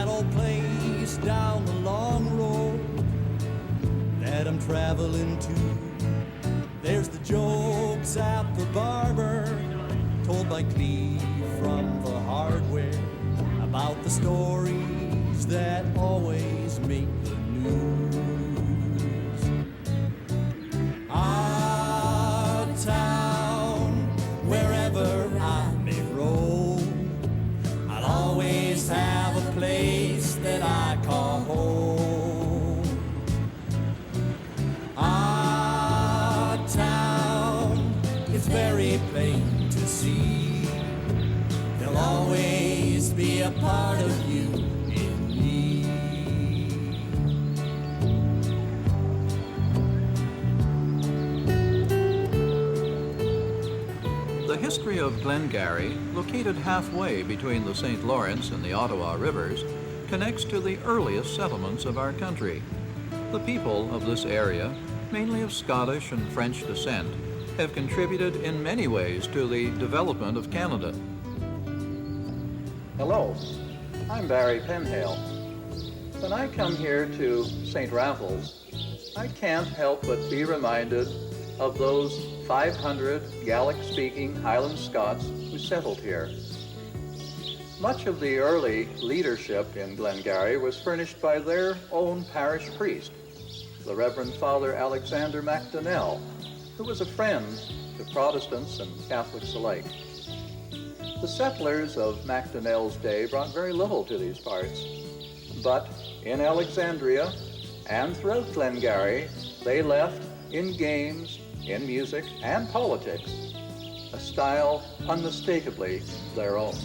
that old place down the long road that I'm traveling to. There's the jokes at the barber, told by Cleve from the hardware, about the stories that always make the news. Our town, wherever I may roam, I'll always have a place that I call home. Our town, it's very plain to see, there'll always be a part of you in me. The history of Glengarry, located halfway between the St. Lawrence and the Ottawa rivers, connects to the earliest settlements of our country. The people of this area, mainly of Scottish and French descent, have contributed in many ways to the development of Canada. Hello, I'm Barry Penhale. When I come here to St. Raffles, I can't help but be reminded of those 500 Gaelic-speaking Highland Scots who settled here. Much of the early leadership in Glengarry was furnished by their own parish priest, the Reverend Father Alexander MacDonnell, who was a friend to Protestants and Catholics alike. The settlers of MacDonnell's day brought very little to these parts, but in Alexandria and throughout Glengarry, they left in games, in music, and politics, a style unmistakably their own.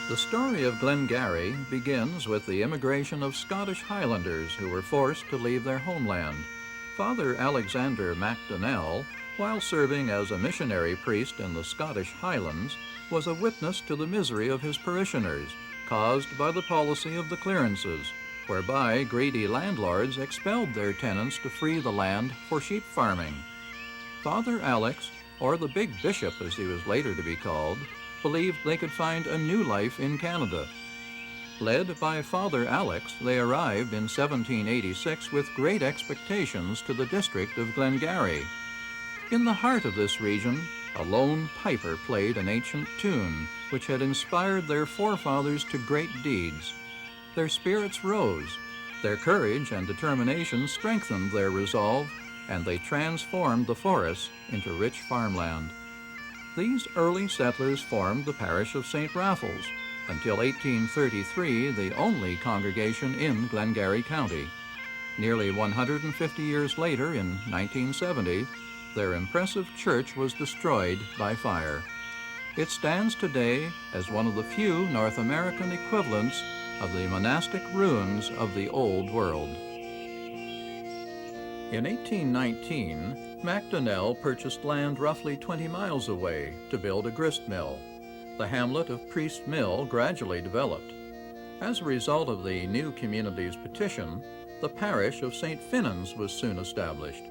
The story of Glengarry begins with the immigration of Scottish Highlanders who were forced to leave their homeland. Father Alexander MacDonnell, while serving as a missionary priest in the Scottish Highlands, was a witness to the misery of his parishioners, caused by the policy of the clearances, whereby greedy landlords expelled their tenants to free the land for sheep farming. Father Alex, or the Big Bishop as he was later to be called, believed they could find a new life in Canada. Led by Father Alex, they arrived in 1786 with great expectations to the district of Glengarry. In the heart of this region, a lone piper played an ancient tune which had inspired their forefathers to great deeds. Their spirits rose, their courage and determination strengthened their resolve, and they transformed the forests into rich farmland. These early settlers formed the parish of St. Raffles, until 1833 the only congregation in Glengarry County. Nearly 150 years later, in 1970, their impressive church was destroyed by fire. It stands today as one of the few North American equivalents of the monastic ruins of the Old World. In 1819, MacDonnell purchased land roughly 20 miles away to build a grist mill. The hamlet of Priest Mill gradually developed. As a result of the new community's petition, the parish of St. Finans was soon established.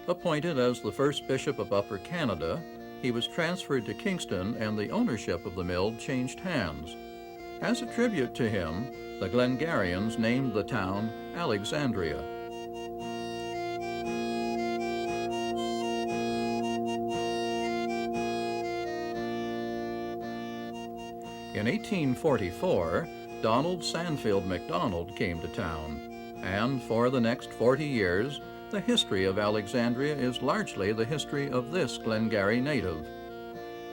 Appointed as the first bishop of Upper Canada, he was transferred to Kingston and the ownership of the mill changed hands. As a tribute to him, the Glengarrians named the town Alexandria. In 1844, Donald Sandfield MacDonald came to town, and for the next 40 years, the history of Alexandria is largely the history of this Glengarry native.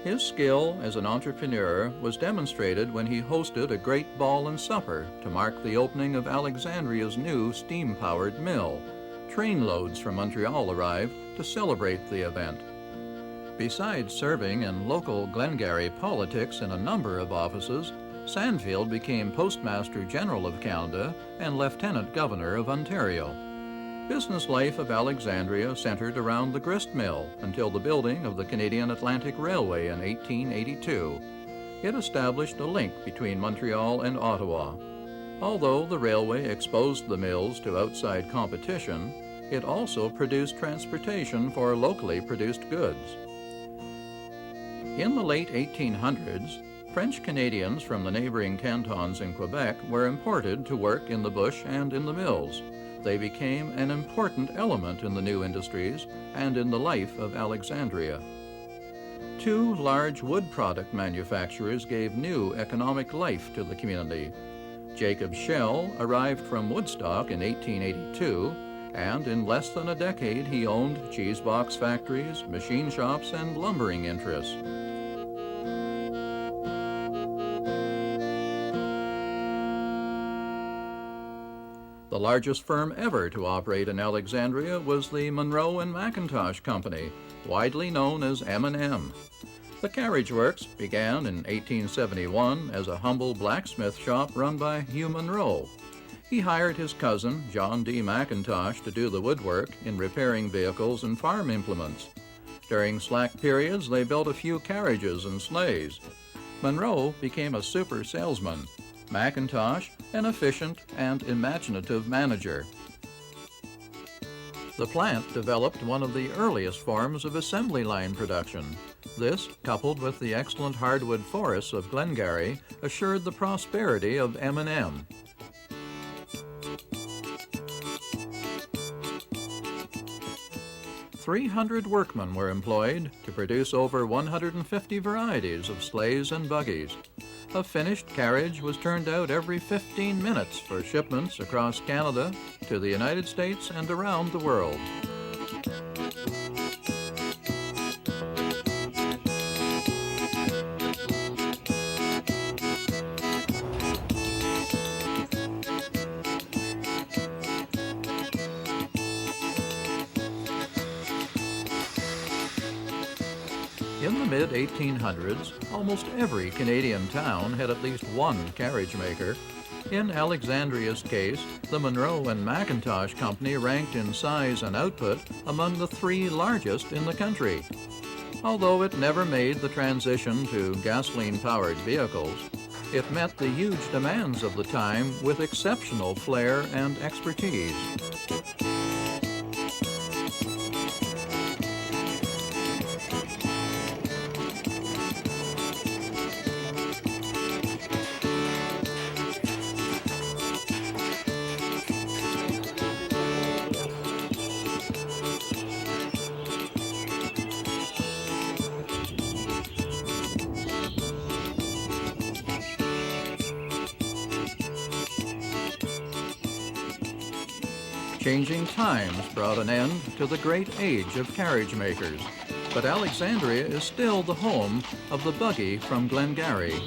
His skill as an entrepreneur was demonstrated when he hosted a great ball and supper to mark the opening of Alexandria's new steam-powered mill. Trainloads from Montreal arrived to celebrate the event. Besides serving in local Glengarry politics in a number of offices, Sandfield became Postmaster General of Canada and Lieutenant Governor of Ontario. Business life of Alexandria centered around the grist mill until the building of the Canadian Atlantic Railway in 1882. It established a link between Montreal and Ottawa. Although the railway exposed the mills to outside competition, it also produced transportation for locally produced goods. In the late 1800s, French Canadians from the neighboring cantons in Quebec were imported to work in the bush and in the mills. They became an important element in the new industries and in the life of Alexandria. Two large wood product manufacturers gave new economic life to the community. Jacob Schell arrived from Woodstock in 1882, and in less than a decade he owned cheese box factories, machine shops, and lumbering interests. The largest firm ever to operate in Alexandria was the Monroe and McIntosh Company, widely known as M&M. The Carriage Works began in 1871 as a humble blacksmith shop run by Hugh Monroe. He hired his cousin, John D. McIntosh, to do the woodwork in repairing vehicles and farm implements. During slack periods, they built a few carriages and sleighs. Monroe became a super salesman. McIntosh, an efficient and imaginative manager. The plant developed one of the earliest forms of assembly line production. This, coupled with the excellent hardwood forests of Glengarry, assured the prosperity of M&M. "300 workmen were employed to produce over 150 varieties of sleighs and buggies. A finished carriage was turned out every 15 minutes for shipments across Canada, to the United States, and around the world." In the mid-1800s, almost every Canadian town had at least one carriage maker. In Alexandria's case, the Monroe and McIntosh Company ranked in size and output among the 3 largest in the country. Although it never made the transition to gasoline-powered vehicles, it met the huge demands of the time with exceptional flair and expertise. Changing times brought an end to the great age of carriage makers, but Alexandria is still the home of the buggy from Glengarry.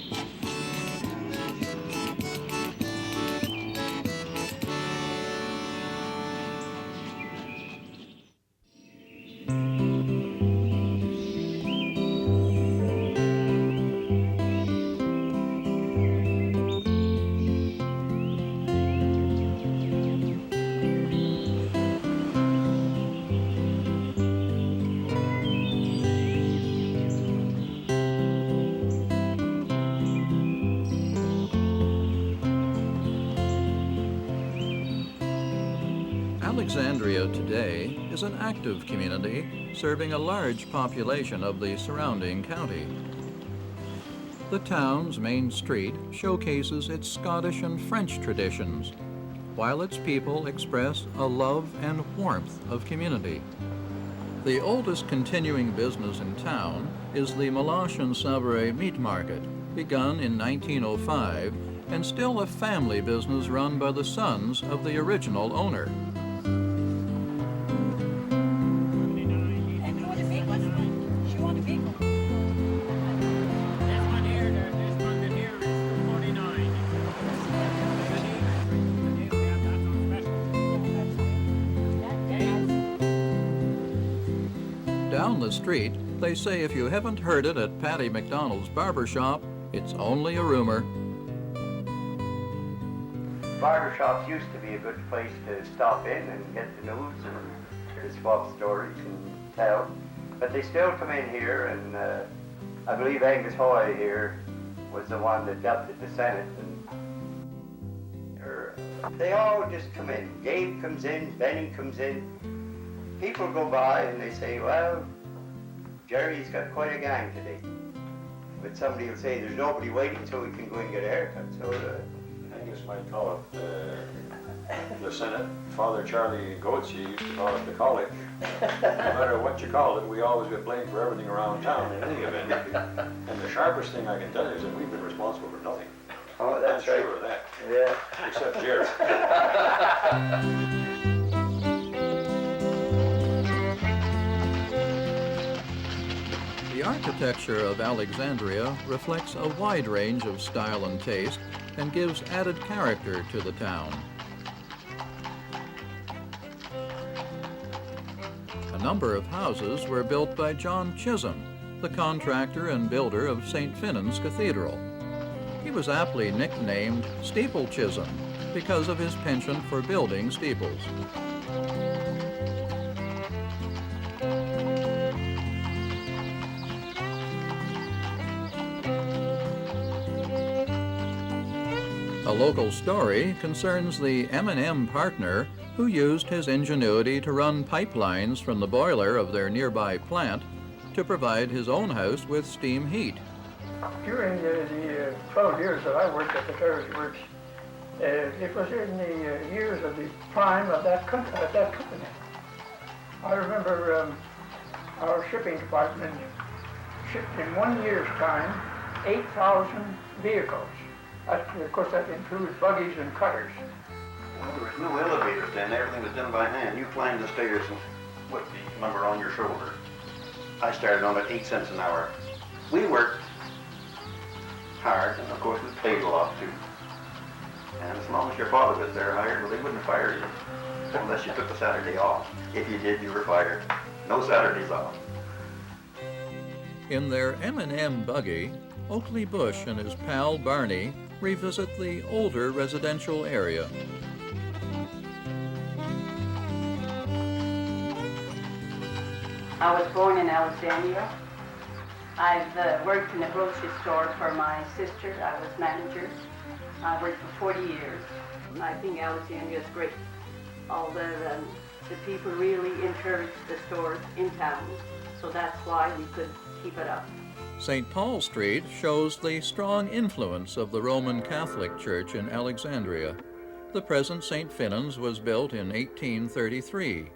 Alexandria today is an active community serving a large population of the surrounding county. The town's main street showcases its Scottish and French traditions, while its people express a love and warmth of community. The oldest continuing business in town is the Melange and Savoy Meat Market, begun in 1905 and still a family business run by the sons of the original owner. Down the street, They say if you haven't heard it at Patty McDonald's barber shop, it's only a rumor. Barber shops used to be a good place to stop in and get the news and to swap stories and tell. But they still come in here, and I believe Angus Hoy here was the one that dealt with the Senate. And they all just come in. Gabe comes in, Benny comes in. People go by and they say, well, Jerry's got quite a gang today. But somebody will say there's nobody waiting so we can go and get a haircut. So Angus might call it the Senate. Father Charlie Goetz used to call it the college. No matter what you call it, we always get blamed for everything around town in any event. And the sharpest thing I can tell you is that we've been responsible for nothing. oh, that's I'm right. sure of that. Yeah. Except Jerry. The architecture of Alexandria reflects a wide range of style and taste and gives added character to the town. A number of houses were built by John Chisholm, the contractor and builder of St. Finan's Cathedral. He was aptly nicknamed Steeple Chisholm because of his penchant for building steeples. A local story concerns the M&M partner who used his ingenuity to run pipelines from the boiler of their nearby plant to provide his own house with steam heat. During the 12 years that I worked at the Carriage Works, it was in the years of the prime of that company. I remember our shipping department shipped in 1 year's time 8,000 vehicles. Of course, that includes buggies and cutters. Well, there was no elevators then. Everything was done by hand. You climbed the stairs with the lumber on your shoulder. I started on at 8 cents an hour. We worked hard, and of course we paid a lot too. And as long as your father was there hired, well, they wouldn't fire you unless you took a Saturday off. If you did, you were fired. No Saturdays off. In their M&M buggy, Oakley Bush and his pal Barney revisit the older residential area. I was born in Alexandria. I've worked in a grocery store for my sister. I was manager. I worked for 40 years. I think Alexandria is great. All the people really encourage the stores in town, so that's why we could keep it up. St. Paul Street shows the strong influence of the Roman Catholic Church in Alexandria. The present St. Finan's was built in 1833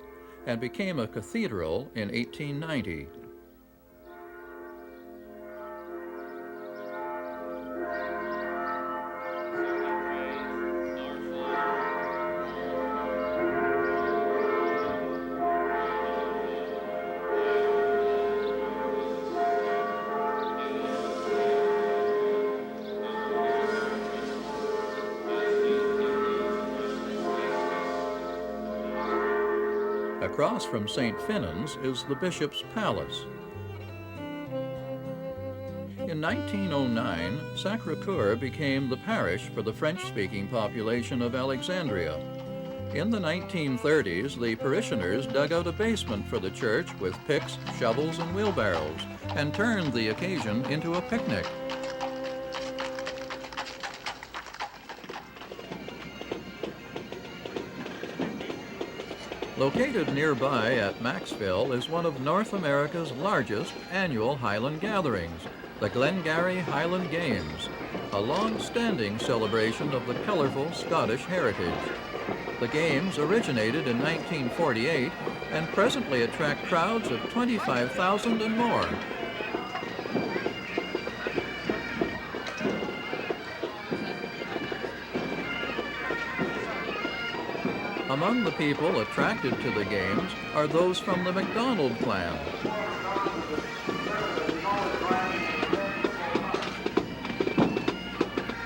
and became a cathedral in 1890. Across from St. Finan's is the Bishop's Palace. In 1909, Sacré-Cœur became the parish for the French-speaking population of Alexandria. In the 1930s, the parishioners dug out a basement for the church with picks, shovels, and wheelbarrows, and turned the occasion into a picnic. Located nearby at Maxville is one of North America's largest annual Highland gatherings, the Glengarry Highland Games, a long-standing celebration of the colorful Scottish heritage. The Games originated in 1948 and presently attract crowds of 25,000 and more. Among the people attracted to the games are those from the MacDonald clan.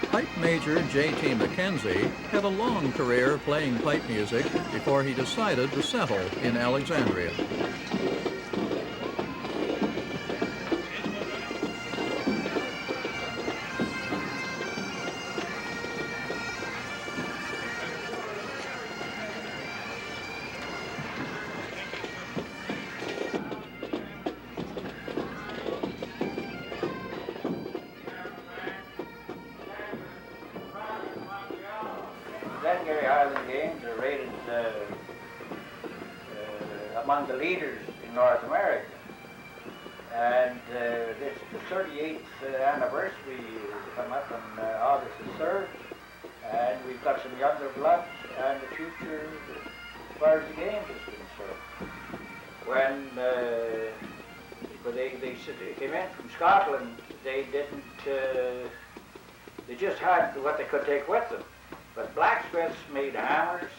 Pipe Major J.T. Mackenzie had a long career playing pipe music before he decided to settle in Alexandria. among the leaders in North America. And this is the 38th anniversary coming up on August the 3rd. And we've got some younger blood and the future as far as the games is concerned. When they came in from Scotland, they didn't, they just had what they could take with them. But blacksmiths made hammers.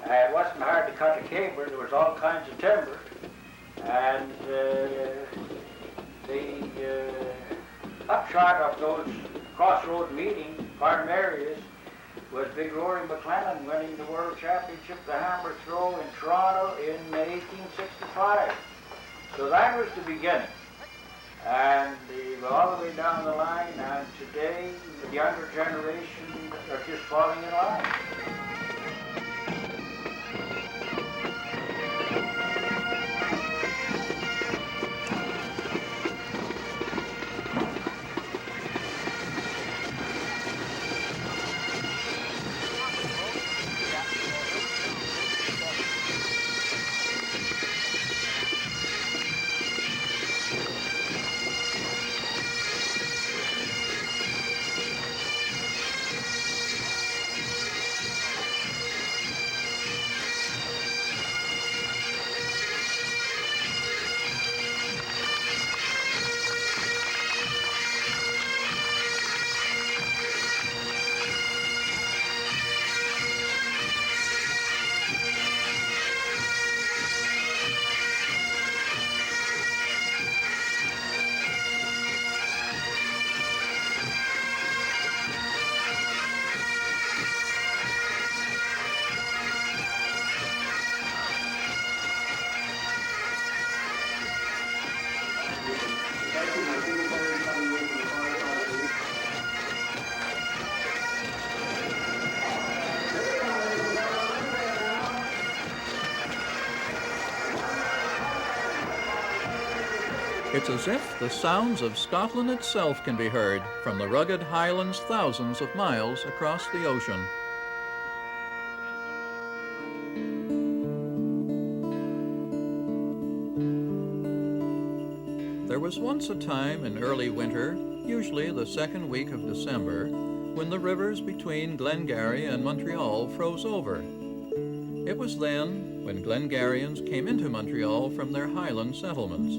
It wasn't hard to cut a cable. There was all kinds of timber. And the upshot of those crossroad meetings, farm areas, was Big Rory McLennan winning the World Championship, the hammer throw in Toronto in 1865. So that was the beginning. And all the way down the line, and today the younger generation are just falling in line. It's as if the sounds of Scotland itself can be heard from the rugged Highlands thousands of miles across the ocean. There was once a time in early winter, usually the second week of December, when the rivers between Glengarry and Montreal froze over. It was then when Glengarrians came into Montreal from their Highland settlements.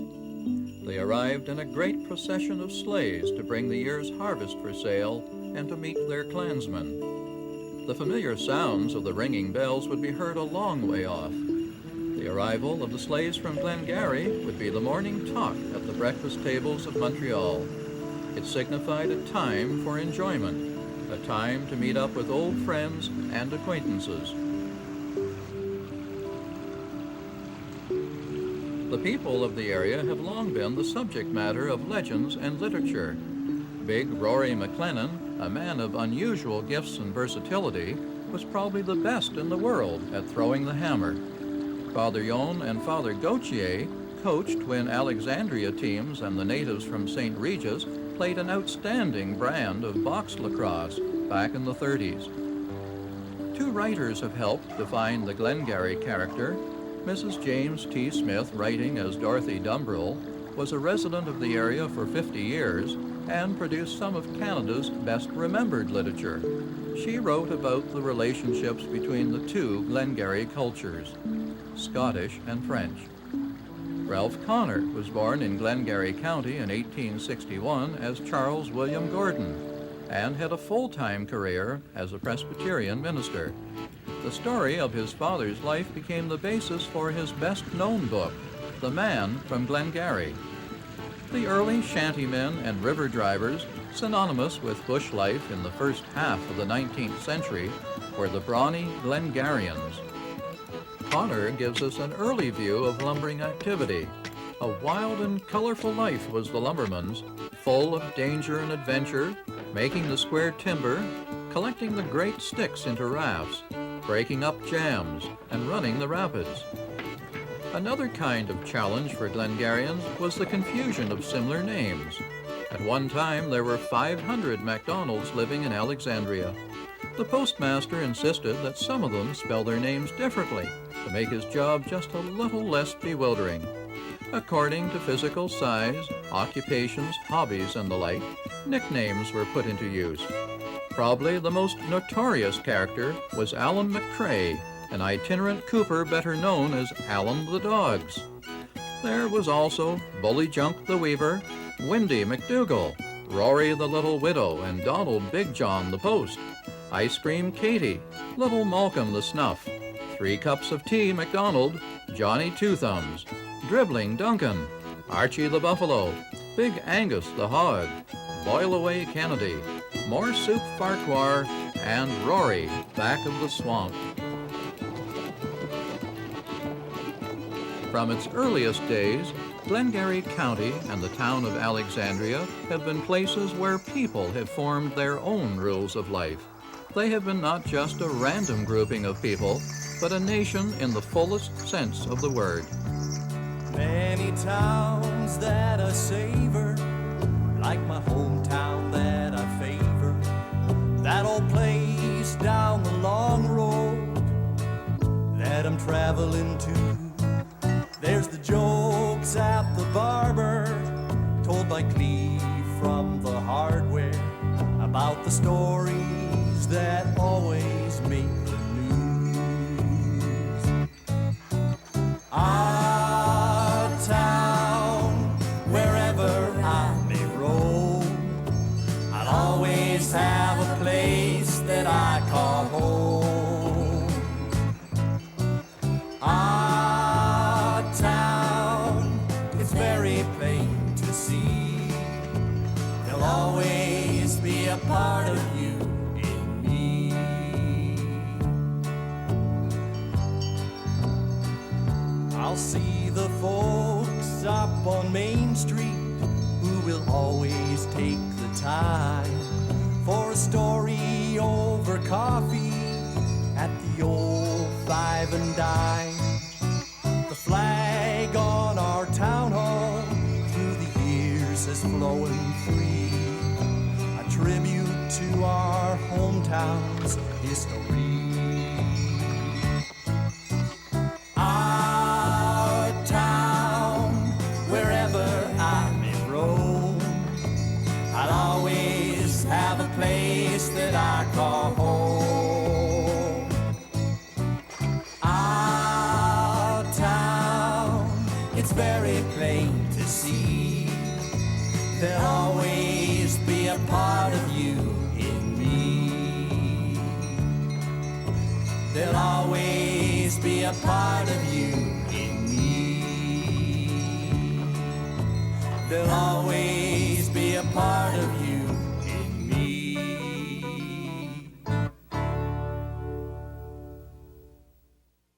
They arrived in a great procession of sleighs to bring the year's harvest for sale and to meet their clansmen. The familiar sounds of the ringing bells would be heard a long way off. The arrival of the sleighs from Glengarry would be the morning talk at the breakfast tables of Montreal. It signified a time for enjoyment, a time to meet up with old friends and acquaintances. The people of the area have long been the subject matter of legends and literature. Big Rory McLennan, a man of unusual gifts and versatility, was probably the best in the world at throwing the hammer. Father Yon and Father Gauthier coached when Alexandria teams and the natives from St. Regis played an outstanding brand of box lacrosse back in the 30s. Two writers have helped define the Glengarry character. Mrs. James T. Smith, writing as Dorothy Dumbrill, was a resident of the area for 50 years and produced some of Canada's best remembered literature. She wrote about the relationships between the two Glengarry cultures, Scottish and French. Ralph Connor was born in Glengarry County in 1861 as Charles William Gordon and had a full-time career as a Presbyterian minister. The story of his father's life became the basis for his best-known book, The Man from Glengarry. The early shantymen and river drivers, synonymous with bush life in the first half of the 19th century, were the brawny Glengarrians. Connor gives us an early view of lumbering activity. A wild and colorful life was the lumberman's, full of danger and adventure, making the square timber, collecting the great sticks into rafts, breaking up jams, and running the rapids. Another kind of challenge for Glengarrians was the confusion of similar names. At one time, there were 500 MacDonalds living in Alexandria. The postmaster insisted that some of them spell their names differently, to make his job just a little less bewildering. According to physical size, occupations, hobbies, and the like, nicknames were put into use. Probably the most notorious character was Alan McCrae, an itinerant cooper better known as Alan the Dogs. There was also Bully Junk the Weaver, Windy McDougal, Rory the Little Widow, and Donald Big John the Post, Ice Cream Katie, Little Malcolm the Snuff, 3 Cups of Tea McDonald, Johnny Two Thumbs, Dribbling Duncan, Archie the Buffalo, Big Angus the Hog, Boil Away Kennedy, More Soup Farquhar, and Rory, Back of the Swamp. From its earliest days, Glengarry County and the town of Alexandria have been places where people have formed their own rules of life. They have been not just a random grouping of people, but a nation in the fullest sense of the word. Many towns that I savor, like my hometown that I favor, that old place down the long road that I'm traveling to. There's the jokes at the barber, told by Cleve from the hardware, about the stories that always make the news. Our town, wherever I may roam, I'll always have a place that I call home. Our town, it's very plain to see, there'll always be a part of you in me. I'll see the folks up on Main Street who will always take the time for a story over coffee at the old Five and Dime. The flag on our town hall through the years has flown free, a tribute to our hometown's history. Our town, wherever I may roam, I'll always have a place that I call home. Our town, it's very plain to see, there'll always be a part of you in me. There'll always be a part of you in me. There'll always be a part of you.